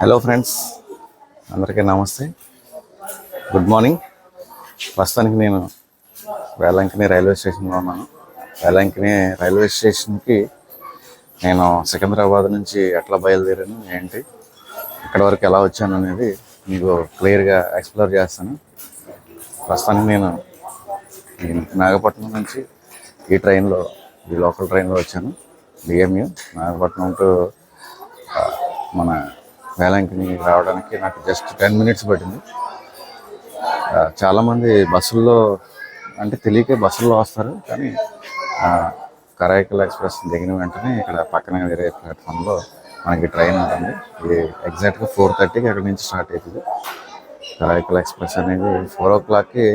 Hello friends, అందరికీ నమస్తే. Good morning. ప్రస్తుతానికి నేను వేలంకిని రైల్వే స్టేషన్లో ఉన్నాను. వేలంకిని రైల్వే స్టేషన్కి నేను సికింద్రాబాద్ నుంచి ఎట్లా బయలుదేరాను, ఏంటి, ఇక్కడ వరకు ఎలా వచ్చాను అనేది మీకు క్లియర్గా ఎక్స్ప్లోర్ చేస్తాను. ప్రస్తుతానికి నేను నాగపట్నం నుంచి ఈ లోకల్ ట్రైన్లో వచ్చాను. డిఎంయు నాగపట్నం టు మన వేలంకిని రావడానికి నాకు జస్ట్ 10 minutes పట్టింది. చాలామంది బస్సుల్లో అంటే తెలియక బస్సుల్లో వస్తారు, కానీ కరైకల్ ఎక్స్ప్రెస్ దిగిన వెంటనే ఇక్కడ పక్కన వేరే ప్లాట్ఫామ్లో మనకి ట్రైన్ ఉంటుంది. ఇది ఎగ్జాక్ట్గా 4:30కి అక్కడి నుంచి స్టార్ట్ అవుతుంది. కరైకల్ ఎక్స్ప్రెస్ అనేది 4 o'clockకి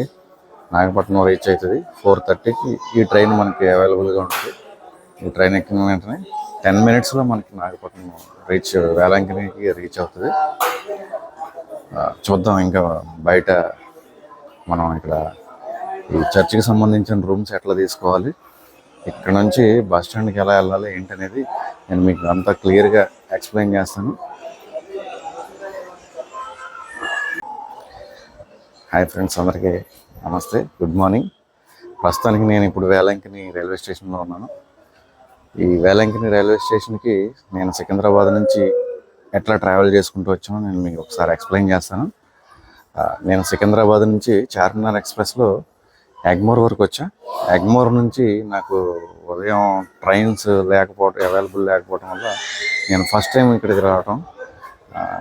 నాగపట్నం రీచ్ అవుతుంది. 4:30కి ఈ ట్రైన్ మనకి అవైలబుల్గా ఉంటుంది. ఈ ట్రైన్ ఎక్కిన వెంటనే 10 minutesలో మనకి నాగపట్నం వేలంకినికి రీచ్ అవుతుంది. చూద్దాం ఇంకా బయట మనం ఇక్కడ ఈ చర్చికి సంబంధించిన రూమ్స్ ఎట్లా తీసుకోవాలి, ఇక్కడ నుంచి బస్ స్టాండ్కి ఎలా వెళ్ళాలి ఏంటనేది నేను మీకు అంతా క్లియర్గా ఎక్స్ప్లెయిన్ చేస్తాను. హాయ్ ఫ్రెండ్స్, అందరికీ నమస్తే, గుడ్ మార్నింగ్. ప్రస్తుతానికి నేను ఇప్పుడు వేలంకిని రైల్వే స్టేషన్లో ఉన్నాను. ఈ వేలంకిని రైల్వే స్టేషన్కి నేను సికింద్రాబాద్ నుంచి ఎట్లా ట్రావెల్ చేసుకుంటూ వచ్చానో నేను మీకు ఒకసారి ఎక్స్ప్లెయిన్ చేస్తాను. నేను సికింద్రాబాద్ నుంచి చార్మినార్ ఎక్స్ప్రెస్లో ఎగ్మోర్ వరకు వచ్చా. ఎగ్మోర్ నుంచి నాకు ఉదయం ట్రైన్స్ అవైలబుల్ లేకపోవడం వల్ల నేను ఫస్ట్ టైం ఇక్కడికి రావటం.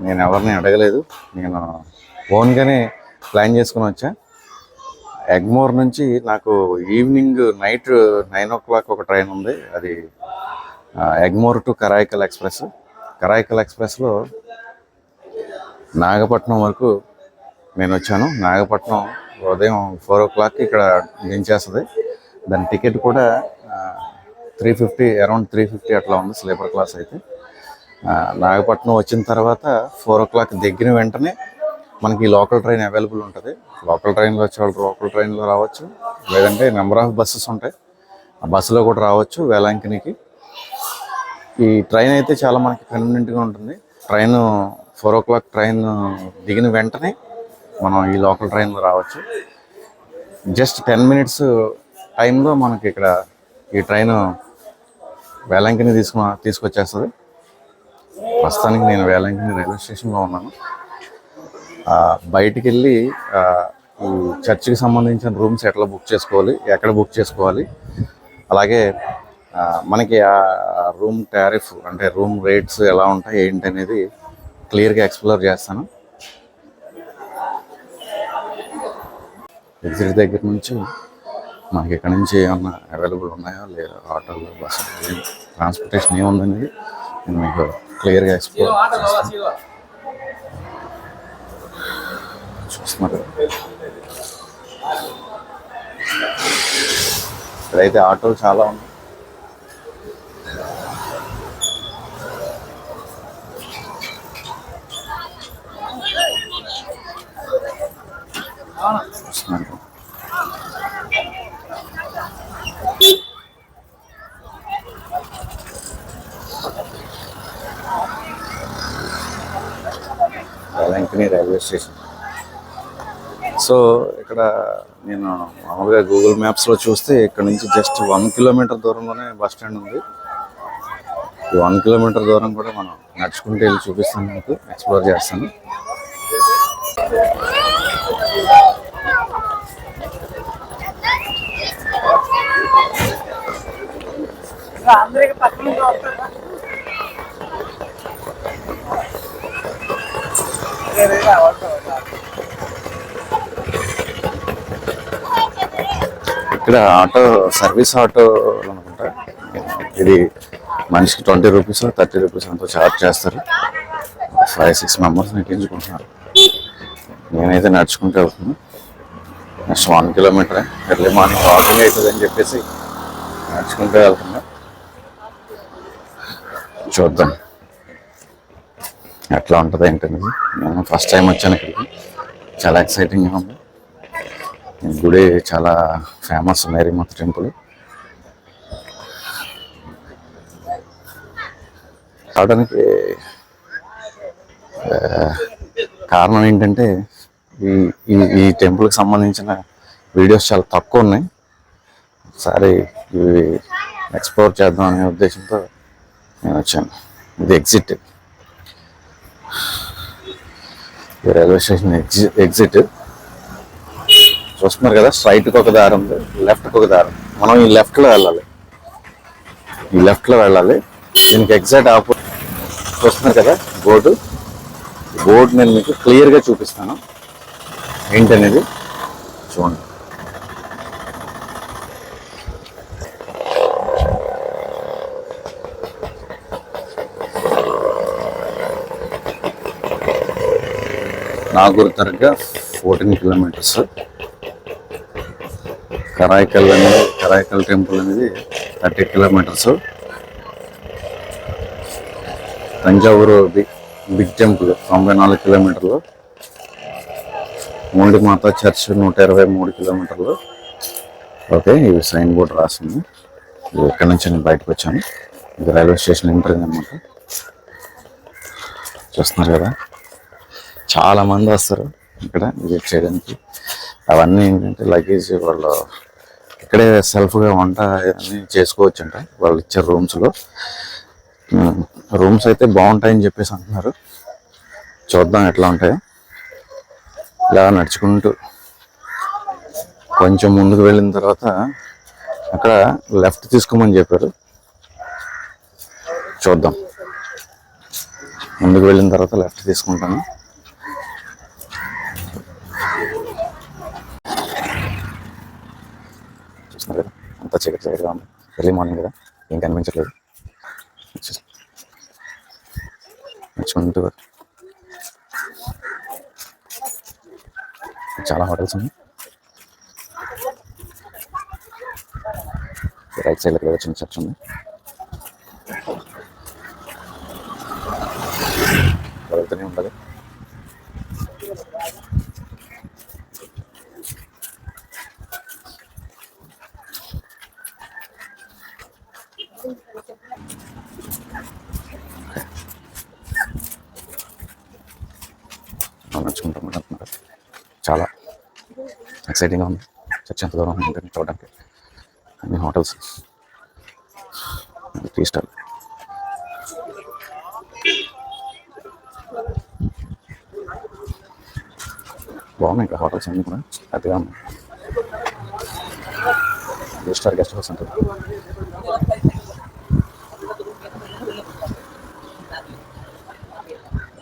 నేను ఎవరిని అడగలేదు, నేను ఓన్గానే ప్లాన్ చేసుకుని వచ్చా. ఎగ్మోర్ నుంచి నాకు నైట్ 9 o'clock ఒక ట్రైన్ ఉంది. అది ఎగ్మోర్ టు కరైకల్ ఎక్స్ప్రెస్. కరైకల్ ఎక్స్ప్రెస్లో నాగపట్నం వరకు నేను వచ్చాను. నాగపట్నం ఉదయం 4 o'clockకి ఇక్కడ దించేస్తుంది. దాని టికెట్ కూడా 350, అరౌండ్ 350 అట్లా ఉంది, స్లీపర్ క్లాస్ అయితే. నాగపట్నం వచ్చిన తర్వాత 4 o'clock దిగిన వెంటనే మనకి లోకల్ ట్రైన్ అవైలబుల్ ఉంటుంది. లోకల్ ట్రైన్లో వచ్చేవాళ్ళు లోకల్ ట్రైన్లో రావచ్చు, లేదంటే నెంబర్ ఆఫ్ బస్సెస్ ఉంటాయి, ఆ బస్సులో కూడా రావచ్చు వేలంకినికి. ఈ ట్రైన్ అయితే చాలా మనకి కన్వీనియంట్గా ఉంటుంది. 4 o'clock ట్రైన్ దిగిన వెంటనే మనం ఈ లోకల్ ట్రైన్లో రావచ్చు. జస్ట్ 10 minutes టైంలో మనకి ఇక్కడ ఈ ట్రైన్ వేలంకిని తీసుకొచ్చేస్తుంది. ప్రస్తుతానికి నేను వేలంకిని రైల్వే స్టేషన్లో ఉన్నాను. బయటికి వెళ్ళి ఈ చర్చికి సంబంధించిన రూమ్స్ ఎట్లా బుక్ చేసుకోవాలి, ఎక్కడ బుక్ చేసుకోవాలి, అలాగే మనకి ఆ రూమ్ టారిఫ్ అంటే రూమ్ రేట్స్ ఎలా ఉంటాయి ఏంటి అనేది క్లియర్గా ఎక్స్ప్లోర్ చేస్తాను. ఎగ్జిట్ దగ్గర నుంచి మనకి ఇక్కడ నుంచి ఏమన్నా అవైలబుల్ ఉన్నాయో లేదా ఆటోలు, బస్సులు, ట్రాన్స్పోర్టేషన్ ఏముందనేది నేను మీకు క్లియర్గా ఎక్స్ప్లోర్ చేస్తాను. చూస్తున్నారు ఇక్కడైతే ఆటోలు చాలా ఉన్నాయి. చూస్తున్నారు వేలంకిని రైల్వే స్టేషన్. సో ఇక్కడ నేను మామూలుగా గూగుల్ మ్యాప్స్లో చూస్తే ఇక్కడ నుంచి జస్ట్ 1 kilometer దూరంలోనే బస్ స్టాండ్ ఉంది. ఈ 1 kilometer దూరం కూడా మనం నడుచుకుంటూ వెళ్ళి చూపిస్తాను, మీకు ఎక్స్ప్లోర్ చేస్తాను. ఇక్కడ సర్వీస్ ఆటో అనుకుంటా. ఇది మనిషికి 20 rupees, 30 rupees అంతా ఛార్జ్ చేస్తారు. 5-6 members ఎక్కించుకుంటున్నారు. నేనైతే నడుచుకుంటూ వెళ్తున్నాను. Next 1 kilometer early morning walking అవుతుంది అని చెప్పేసి నడుచుకుంటూ వెళ్తున్నా. చూద్దాం ఎట్లా ఉంటుంది ఏంటనేది. నేను ఫస్ట్ టైం వచ్చాను ఇక్కడికి, చాలా ఎక్సైటింగ్గా ఉంది. గుడి చాలా ఫేమస్, మేరీమాత టెంపుల్. రావడానికి కారణం ఏంటంటే ఈ ఈ ఈ టెంపుల్కి సంబంధించిన వీడియోస్ చాలా తక్కువ ఉన్నాయి. ఒకసారి ఇవి ఎక్స్ప్లోర్ చేద్దాం అనే ఉద్దేశంతో నేను వచ్చాను. ఇది ఎగ్జిట్, రైల్వే స్టేషన్ ఎగ్జిట్ చూస్తున్నారు కదా. స్ట్రైట్కి ఒక దారి ఉంది, లెఫ్ట్కి ఒక దారి. మనం ఈ లెఫ్ట్లో వెళ్ళాలి, ఈ లెఫ్ట్లో వెళ్ళాలి. దీనికి ఎగ్జాక్ట్ ఆపోజిట్ చూస్తున్నారు కదా బోర్డు. బోర్డు నేను మీకు క్లియర్గా చూపిస్తాను ఏంటనేది చూడండి. నాగూర్ దర్గా 14 కిలోమీటర్స్. కరాయికల్ టెంపుల్ అనేది 30 కిలోమీటర్స్. తంజావూరు బిగ్ టెంపుల్ 94 కిలోమీటర్లు. మోండి మాత చర్చ్ 123 కిలోమీటర్లు. ఓకే, ఇవి సైన్ బోర్డు రాసింది. ఇక్కడ నుంచి నేను బయటకు వచ్చాను. ఇది రైల్వే స్టేషన్ ఎంట్రీ అనమాట. చూస్తున్నారు కదా, చాలా మంది వస్తారు ఇక్కడ విజిట్ చేయడానికి. అవన్నీ ఏంటంటే లగేజ్ వాళ్ళు ఇక్కడే సెల్ఫ్గా వంట అన్నీ చేసుకోవచ్చు అంట వాళ్ళు ఇచ్చే రూమ్స్లో. రూమ్స్ అయితే బాగుంటాయని చెప్పేసి అంటున్నారు. చూద్దాం ఎట్లా ఉంటాయో. ఇలా నడుచుకుంటూ కొంచెం ముందుకు వెళ్ళిన తర్వాత అక్కడ లెఫ్ట్ తీసుకోమని చెప్పారు. చూద్దాం, ముందుకు వెళ్ళిన తర్వాత లెఫ్ట్ తీసుకుంటాను. చూస్తున్నారు కదా, అంతా చీకటిగా ఉంది. ఎర్లీ మార్నింగ్ కదా, ఏం కనిపించట్లేదు. నడుచుకుంటూ చాలా హోటల్స్ ఉన్నాయి. రైట్ సైడ్లో ఏదో చిన్న చర్చ్ ఉంది. వెళ్తూనే ఉండాలి. నడుచుకుంటాం అంటున్నారు. చాలా ఎక్సైటింగ్గా ఉంది. చర్చ్ ఎంత దూరం ఉంటుంది చూడడానికి. అన్ని హోటల్స్, 3 స్టార్. బాగున్నాయి ఇక్కడ హోటల్స్ అన్నీ కూడా పెద్దగా ఉన్నాయి. 3 స్టార్ గెస్ట్ హౌస్ ఉంటుంది.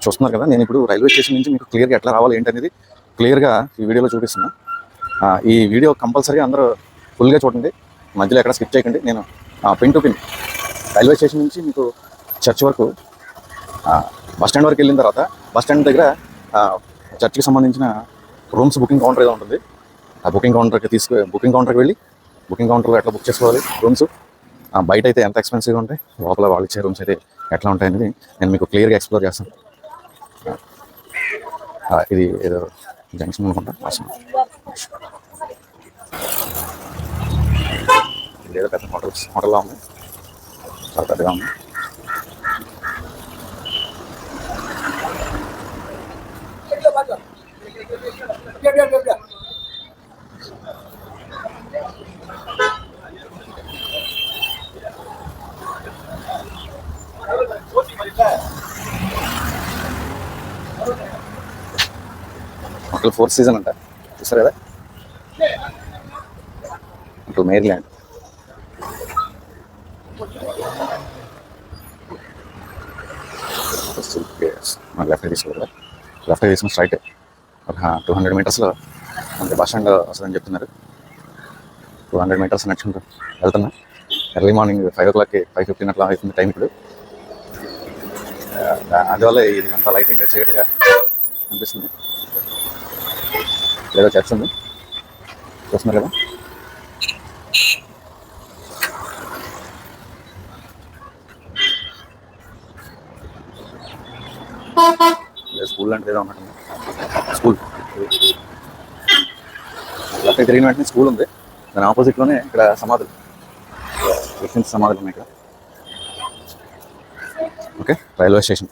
చూస్తున్నారు కదా, నేను ఇప్పుడు రైల్వే స్టేషన్ నుంచి మీకు క్లియర్గా ఎట్లా రావాలి ఏంటనేది క్లియర్గా ఈ వీడియోలో చూపిస్తున్నా. ఈ వీడియో కంపల్సరీ అందరూ ఫుల్గా చూడండి, మధ్యలో ఎక్కడ స్కిప్ చేయకండి. నేను pin to pin railway station నుంచి మీకు చర్చ్ వరకు, బస్ స్టాండ్ వరకు వెళ్ళిన తర్వాత బస్ స్టాండ్ దగ్గర చర్చ్కి సంబంధించిన రూమ్స్ బుకింగ్ కౌంటర్ ఏదో ఉంటుంది. ఆ బుకింగ్ కౌంటర్కి వెళ్ళి బుకింగ్ కౌంటర్లో ఎట్లా బుక్ చేసుకోవాలి రూమ్స్, బయట అయితే ఎంత ఎక్స్పెన్సివ్గా ఉంటాయి, లోపల వాళ్ళు ఇచ్చే రూమ్స్ అయితే ఎట్లా ఉంటాయి అనేది నేను మీకు క్లియర్గా ఎక్స్ప్లోర్ చేస్తాను. ఇది ఏదో జంక్షన్ అనుకుంటా. ఇది ఏదో పెద్ద హోటల్లో ఉంది, చాలా పెద్దగా ఉంది. హోటల్ 4th సీజన్ అంట, చూసారు కదా, టు మేరీల్యాండ్. లెఫ్ట్ తీసుకోవాలి, లెఫ్ట్ తీసుకుని స్ట్రైట్ ఒక 200 మీటర్స్లో మనకి బస్ స్టాండ్ వస్తుందని చెప్తున్నారు. 200 మీటర్స్ నడుచుకుంటూ వెళ్తున్నా. ఎర్లీ మార్నింగ్ 5 o'clock 5:15 అట్లా అవుతుంది టైం ఇప్పుడు. అందువల్ల ఇది అంతా లైటింగ్ చీకటిగా అనిపిస్తుంది. లేదా చర్చ్ ఉంది, చూస్తున్నారు కదా. స్కూల్ లాంటిది ఏదో ఉన్నట్టుంది. స్కూల్ లెఫ్ట్ తిరిగిన వెంటనే స్కూల్ ఉంది. దాని ఆపోజిట్లోనే ఇక్కడ సమాధులు, క్రిస్టియన్స్ సమాధులు ఉన్నాయి ఇక్కడ. Okay, railway station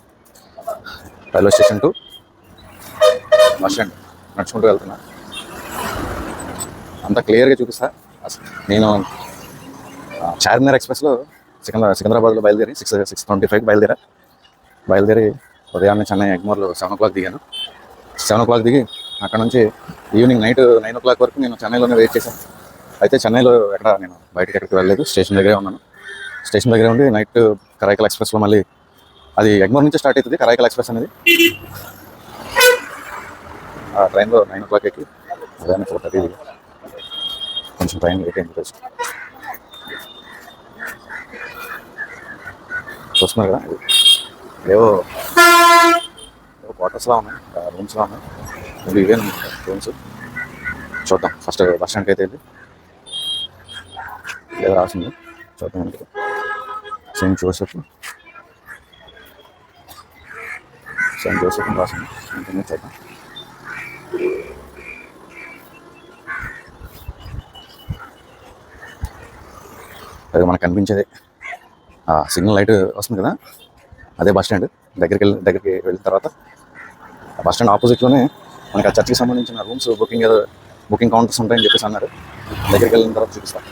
to bus stand నడుచుకుంటూ వెళ్తున్నా. అంతా క్లియర్గా చూపిస్తా. నేను చార్మినార్ ఎక్స్ప్రెస్లో సికింద్రాబాద్లో బయలుదేరి 6:25 బయలుదేరి ఉదయాన్నే చెన్నై ఎగ్మోర్లో 7 o'clock దిగాను. 7 o'clock దిగి అక్కడ నుంచి ఈవినింగ్ నైట్ 9 o'clock వరకు నేను చెన్నైలోనే వెయిట్ చేశాను. అయితే చెన్నైలో నేను బయటకి ఎక్కడికి వెళ్ళలేదు, స్టేషన్ దగ్గరే ఉన్నాను. స్టేషన్ దగ్గరే ఉండి నైట్ కరైకల్ ఎక్స్ప్రెస్లో మళ్ళీ అది ఎగ్మోర్ నుంచి స్టార్ట్ అవుతుంది కరైకల్ ఎక్స్ప్రెస్ అనేది. ఆ ట్రైన్లో 9 o'clock ఎక్కి ఉదయాన్నే 4:30 కొంచెం ట్రైన్ లేట్ అయింది రోజు. చూస్తున్నారు కదా, ఏవో క్వార్టర్స్లో ఉన్నాయి, రూమ్స్లో ఉన్నాయి. ఇవి ఇవే రూమ్స్. చూద్దాం ఫస్ట్ బస్ స్టాండ్కి అయితే వెళ్ళి ఏదో రాసింది చూద్దాం. సెయింట్ జోసెఫ్ రాసింది, ఇంటర్నెట్ చూద్దాం. అది మనకు కనిపించేది సిగ్నల్ లైట్ వస్తుంది కదా, అదే బస్ స్టాండ్. దగ్గరికి వెళ్ళిన తర్వాత బస్ స్టాండ్ ఆపోజిట్లోనే మనకి ఆ చర్చికి సంబంధించిన రూమ్స్ బుకింగ్ కౌంటర్స్ ఉంటాయని చెప్పేసి అన్నారు. దగ్గరికి వెళ్ళిన తర్వాత చూపిస్తాను.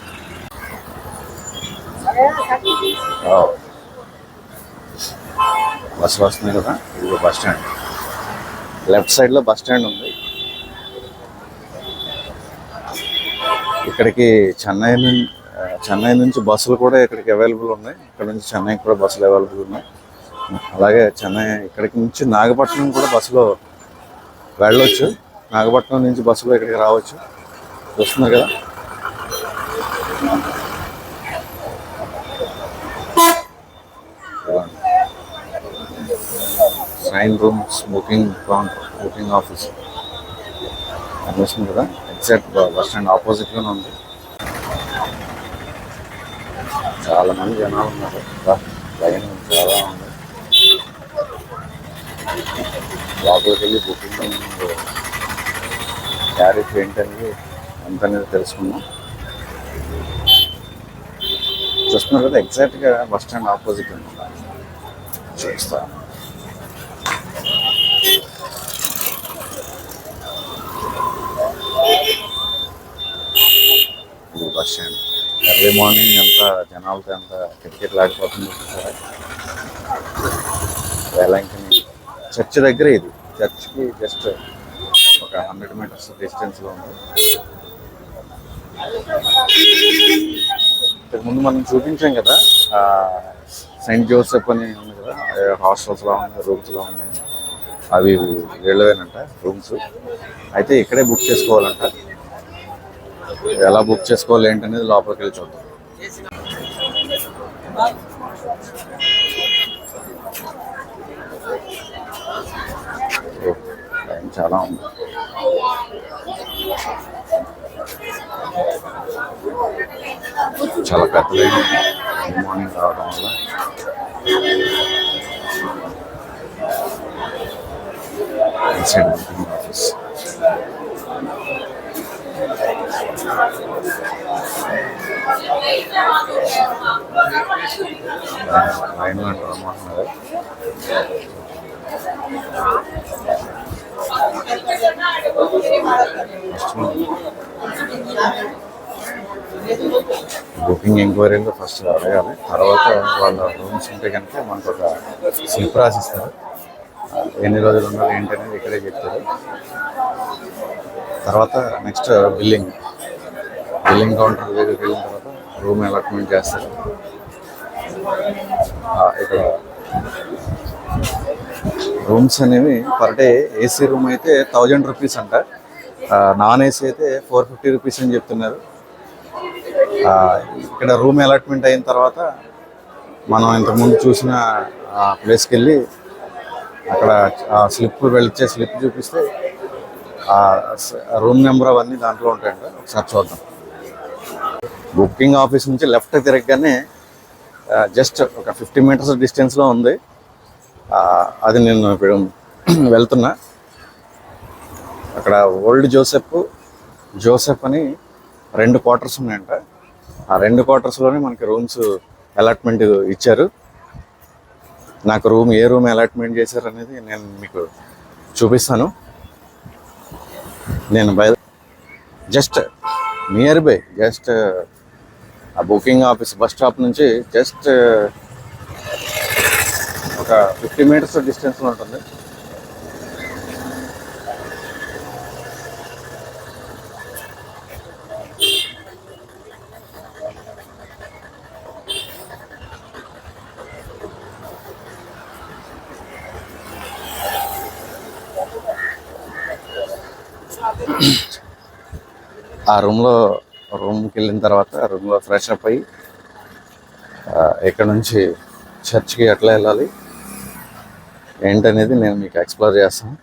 బస్సులు వస్తున్నాయి కదా, ఇది బస్ స్టాండ్. లెఫ్ట్ సైడ్లో బస్ స్టాండ్ ఉంది. ఇక్కడికి చెన్నై నుంచి బస్సులు కూడా ఇక్కడికి అవైలబుల్ ఉన్నాయి. ఇక్కడ నుంచి చెన్నైకి కూడా బస్సులు అవైలబుల్ ఉన్నాయి. అలాగే ఇక్కడికి నుంచి నాగపట్నం కూడా బస్సులో వెళ్ళొచ్చు. నాగపట్నం నుంచి బస్సులో ఇక్కడికి రావచ్చు. చూస్తున్నారు కదా, సైన్ రూమ్స్ బుకింగ్ ఆఫీస్ అనిపిస్తుంది కదా, ఎగ్జాక్ట్ బస్ స్టాండ్ ఆపోజిట్లోనే ఉంది. చాలా మంది జనాలు ఉన్నారు, లైన్ చాలా ఉంది. లోపలికి వెళ్ళి బుకింగ్ టారిఫ్ ఏంటనేది ఎంత అనేది తెలుసుకున్నాం. చూస్తున్నారు కదా, ఎగ్జాక్ట్గా బస్ స్టాండ్ ఆపోజిట్ ఉంది. చూస్తాను. ఇది బస్ స్టాండ్. ఎర్లీ మార్నింగ్ ఎంత జనాలతో ఎంత క్రికెట్ ఆడిపోతుంది చూసారా. వేలంకని చర్చ్ దగ్గర, ఇది చర్చ్కి జస్ట్ ఒక 100 meters డిస్టెన్స్లో ఉంది. ఇంతకుముందు మనం చూపించాం కదా, సెయింట్ జోసెఫ్ అని ఉంది కదా, హాస్టల్స్లో ఉన్నాయి, రూమ్స్లో ఉన్నాయి. అవి వీళ్ళవేనంట రూమ్స్. అయితే ఇక్కడే బుక్ చేసుకోవాలంట. ఎలా బుక్ చేసుకోవాలి ఏంటనేది లోపలికి వెళ్ళి చూద్దాం. టైం చాలా ఉంది. చాలా పెద్ద లైన్ ఉంది మార్నింగ్ రావడం వల్ల. Inside booking office. లైన్లో అంటారు. బుకింగ్ ఎంక్వైరీలో ఫస్ట్ అడగాలి. తర్వాత వాళ్ళ రూమ్స్ ఉంటే కనుక మనకు ఒక స్లిప్ రాసిస్తారు. ఎన్ని రోజులు ఉండాలి ఏంటి అనేది ఇక్కడే చెప్తారు. తర్వాత నెక్స్ట్ బిల్లింగ్ కౌంటర్ దగ్గరికి వెళ్ళిన తర్వాత రూమ్ అలాట్మెంట్ చేస్తారు. ఇక్కడ రూమ్స్ అనేవి పర్ డే ఏసీ రూమ్ అయితే 1000 rupees అంట, నాన్ ఏసీ అయితే 450 rupees అని చెప్తున్నారు. ఇక్కడ రూమ్ అలాట్మెంట్ అయిన తర్వాత మనం ఇంతకుముందు చూసిన ప్లేస్కి వెళ్ళి అక్కడ స్లిప్ వెళ్ళిచ్చే స్లిప్ చూపిస్తే రూమ్ నెంబర్ అవన్నీ దాంట్లో ఉంటాయంట. ఒకసారి చూద్దాం. బుకింగ్ ఆఫీస్ నుంచి లెఫ్ట్ తిరగగానే జస్ట్ ఒక 50 meters డిస్టెన్స్లో ఉంది. అది నేను ఇప్పుడు వెళ్తున్నా. అక్కడ ఓల్డ్ జోసెఫ్ అని 2 quarters ఉన్నాయంట. ఆ 2 quartersలోనే మనకి రూమ్స్ అలాట్మెంట్ ఇచ్చారు. నాకు ఏ రూమ్ అలాట్మెంట్ చేశారు అనేది నేను మీకు చూపిస్తాను. నేను జస్ట్ నియర్ బై, జస్ట్ ఆ బుకింగ్ ఆఫీస్ బస్ స్టాప్ నుంచి జస్ట్ ఒక 50 మీటర్స్ డిస్టెన్స్లో ఉంటుంది. ఆ రూమ్కి వెళ్ళిన తర్వాత రూమ్లో ఫ్రెష్ అప్ అయ్యి ఇక్కడ నుంచి చర్చ్కి ఎట్లా వెళ్ళాలి ఏంటనేది నేను మీకు ఎక్స్ప్లోర్ చేస్తాను.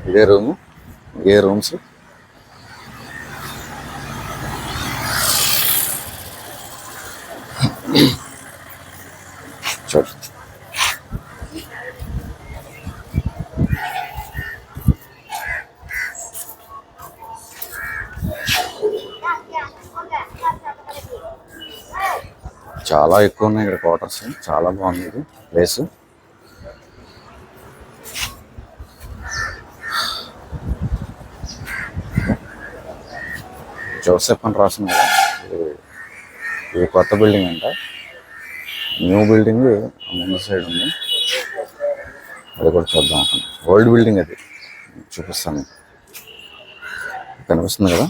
ఇదే రూము, ఏ రూమ్స్. చూడండి, చాలా ఎక్కువ ఉన్నాయి ఇక్కడ క్వార్టర్స్. చాలా బాగుంది ఇది ప్లేస్. జోసెఫ్ అని రాసింది కదా, ఇది కొత్త బిల్డింగ్ అంట. న్యూ బిల్డింగ్ ముందు సైడ్ ఉంది, అది కూడా చూద్దాం. ఓల్డ్ బిల్డింగ్ అది చూపిస్తాను. కనిపిస్తుంది కదా,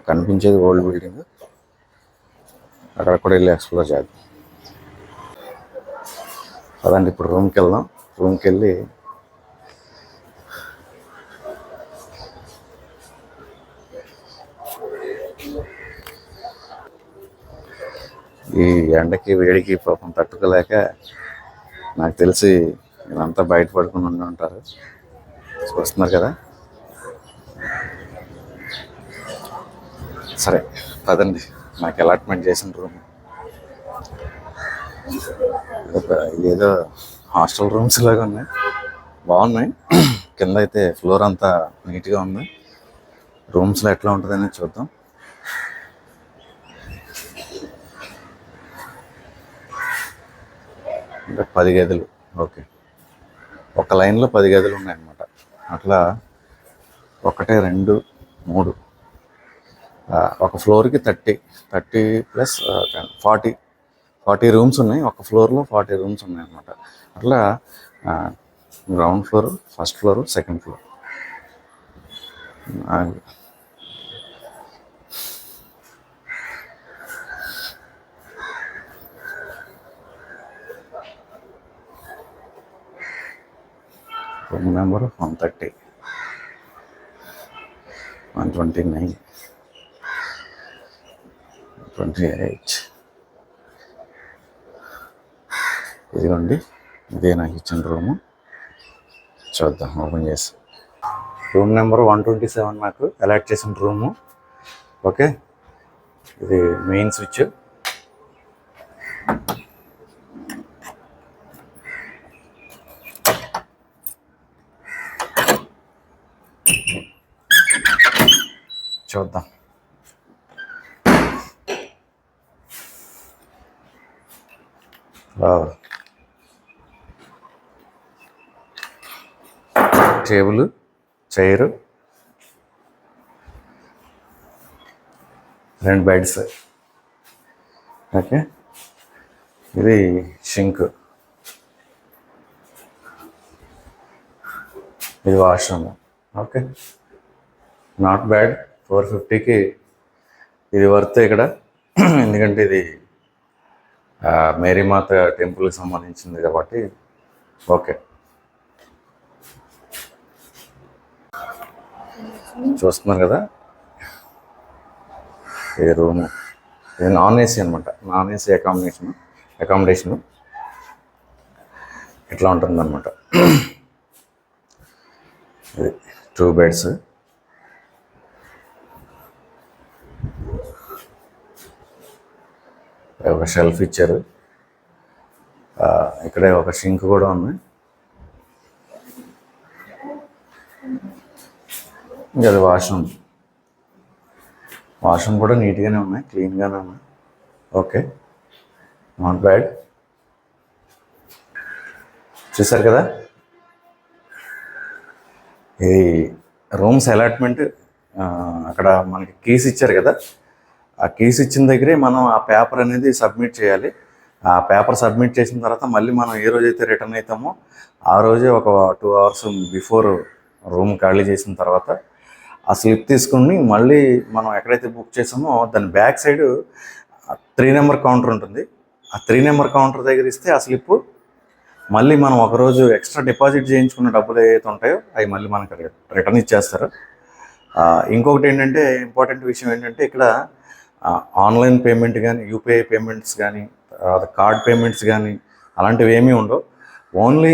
కనిపించేది ఓల్డ్ బిల్డింగ్. అక్కడ కూడా వెళ్ళి ఎక్స్ప్లోర్ చేద్దాం. అదండి, ఇప్పుడు రూమ్కి వెళ్దాం. రూమ్కి వెళ్ళి ఈ ఎండకి వేడికి పాపం తట్టుకోలేక నాకు తెలిసి ఇదంతా బయట పడుకుని ఉండి ఉంటారు. చూస్తున్నారు కదా. సరే పదండి, నాకు అలాట్మెంట్ చేసిన రూమ్. ఇదేదో హాస్టల్ రూమ్స్ లాగా ఉన్నాయి, బాగున్నాయి. కింద అయితే ఫ్లోర్ అంతా నీట్గా ఉంది. రూమ్స్లో ఎట్లా ఉంటుందని చూద్దాం. అంటే 10 గదులు. ఓకే, ఒక లైన్లో 10 గదులు ఉన్నాయన్నమాట. అట్లా 1, 2, 3, ఒక ఫ్లోర్కి 30 ప్లస్ 40 రూమ్స్ ఉన్నాయి. ఒక ఫ్లోర్లో 40 రూమ్స్ ఉన్నాయి అన్నమాట. అట్లా ground floor, first floor, second floor. Room number 130, 129, 28. ఇదిగోండి, ఇదే నాకు ఇచ్చిన రూము. చూద్దాం, ఓపెన్ చేసి. రూమ్ నెంబర్ 127 నాకు అలాట్ చేసిన రూము. ఓకే, ఇది మెయిన్ స్విచ్. చూద్దాం. Table, chair, 2 beds. ఓకే, ఇది షింక్, ఇది వాష్రూమ్. Okay, not bad. 450కి ఇది వర్త్ ఇక్కడ. ఎందుకంటే ఇది మేరీమాత టెంపుల్కి సంబంధించింది కాబట్టి. ఓకే, చూస్తున్నారు కదా, ఇది రూము. ఇది నాన్ ఏసీ అనమాట. నాన్ ఏసీ అకామిడేషను ఇట్లా ఉంటుందన్నమాట. ఇది 2 బెడ్స్. ఒక షెల్ఫ్ ఇచ్చారు. ఇక్కడే ఒక షింక్ కూడా ఉంది. ఇంకా అది వాష్రూమ్. వాష్రూమ్ కూడా నీట్గానే ఉన్నాయి, క్లీన్గానే ఉన్నాయి. Okay, not bad. చూసారు కదా, ఇది రూమ్స్ అలాట్మెంట్ అక్కడ మనకి కీస్ ఇచ్చారు కదా, ఆ కీస్ ఇచ్చిన దగ్గరే మనం ఆ పేపర్ అనేది సబ్మిట్ చేయాలి. ఆ పేపర్ సబ్మిట్ చేసిన తర్వాత మళ్ళీ మనం ఏ రోజైతే రిటర్న్ అవుతామో ఆ రోజే ఒక 2 అవర్స్ బిఫోర్ రూమ్ ఖాళీ చేసిన తర్వాత ఆ స్లిప్ తీసుకుని మళ్ళీ మనం ఎక్కడైతే బుక్ చేసామో దాని బ్యాక్ సైడ్ 3 నెంబర్ కౌంటర్ ఉంటుంది. ఆ 3 నెంబర్ కౌంటర్ దగ్గర ఇస్తే ఆ స్లిప్ మళ్ళీ మనం ఒకరోజు ఎక్స్ట్రా డిపాజిట్ చేయించుకున్న డబ్బులు ఏవైతే ఉంటాయో అవి మళ్ళీ మనకు రిటర్న్ ఇచ్చేస్తారు. ఇంకొకటి ఏంటంటే ఇంపార్టెంట్ విషయం ఏంటంటే ఇక్కడ ఆన్లైన్ పేమెంట్ కానీ, యూపీఐ పేమెంట్స్ కానీ, కార్డ్ పేమెంట్స్ కానీ అలాంటివి ఏమీ ఉండవు. ఓన్లీ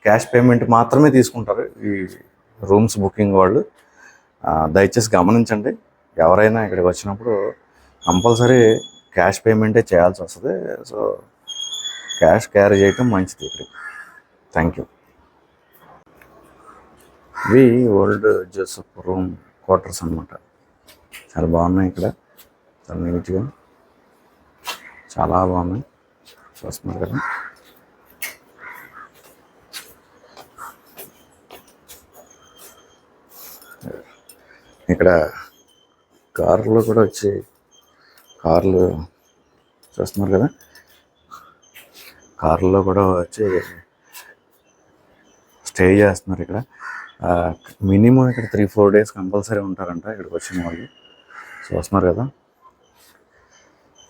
క్యాష్ పేమెంట్ మాత్రమే తీసుకుంటారు ఈ రూమ్స్ బుకింగ్ వాళ్ళు. దయచేసి గమనించండి, ఎవరైనా ఇక్కడికి వచ్చినప్పుడు కంపల్సరీ క్యాష్ పేమెంటే చేయాల్సి వస్తుంది. సో క్యాష్ క్యారీ చేయటం మంచిది ఇక్కడికి. Thank you. ఇవి ఓల్డ్ జోసెఫ్ రూమ్ క్వార్టర్స్ అనమాట. చాలా బాగున్నాయి ఇక్కడ, చాలా నీట్గా, చాలా బాగున్నాయి. చూస్తున్నారు కదా. ఇక్కడ కార్లు కూడా వచ్చి కార్లు చూస్తున్నారు కదా, కార్లో కూడా వచ్చి స్టే చేస్తున్నారు ఇక్కడ. మినిమం ఇక్కడ 3-4 డేస్ కంపల్సరీ ఉంటారంట ఇక్కడికి వచ్చిన వాళ్ళు. చూస్తున్నారు కదా,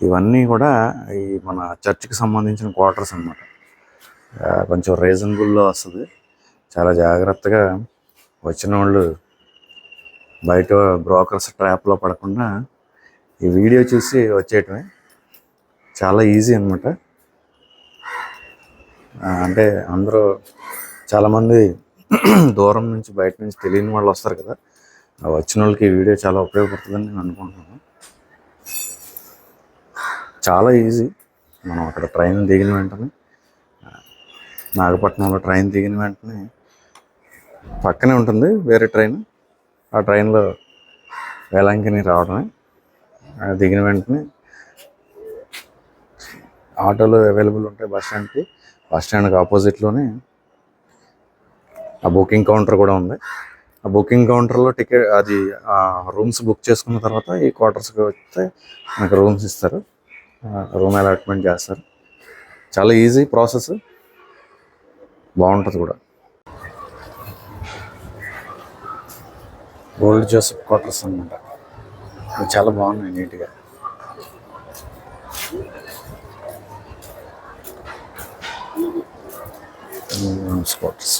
ఇవన్నీ కూడా ఈ మన చర్చ్కి సంబంధించిన క్వార్టర్స్ అన్నమాట. కొంచెం రీజనబుల్లో వస్తుంది. చాలా జాగ్రత్తగా వచ్చిన వాళ్ళు బయట బ్రోకర్స్ ట్రాప్లో పడకుండా ఈ వీడియో చూసి వచ్చేయటమే. చాలా ఈజీ అనమాట. అంటే అందరూ చాలామంది దూరం నుంచి బయట నుంచి తెలియని వాళ్ళు వస్తారు కదా, వచ్చిన వాళ్ళకి ఈ వీడియో చాలా ఉపయోగపడుతుందని నేను అనుకుంటున్నాను. చాలా ఈజీ. మనం అక్కడ ట్రైన్ దిగిన వెంటనే, నాగపట్నంలో ట్రైన్ దిగిన వెంటనే పక్కనే ఉంటుంది వేరే ట్రైన్. ఆ ట్రైన్లో వేలంకిని రావడమే. దిగిన వెంటనే ఆటోలు అవైలబుల్ ఉంటాయి బస్ స్టాండ్కి ఆపోజిట్లోనే ఆ బుకింగ్ కౌంటర్ కూడా ఉంది. ఆ బుకింగ్ కౌంటర్లో టికెట్ అది రూమ్స్ బుక్ చేసుకున్న తర్వాత ఈ క్వార్టర్స్కి వస్తే మనకు రూమ్స్ ఇస్తారు, రూమ్ అలాట్మెంట్ చేస్తారు. చాలా ఈజీ ప్రాసెస్, బాగుంటుంది కూడా. ఓల్డ్ జోసెఫ్ క్వార్టర్స్ అనమాట. చాలా బాగున్నాయి నీట్గా. క్వార్టర్స్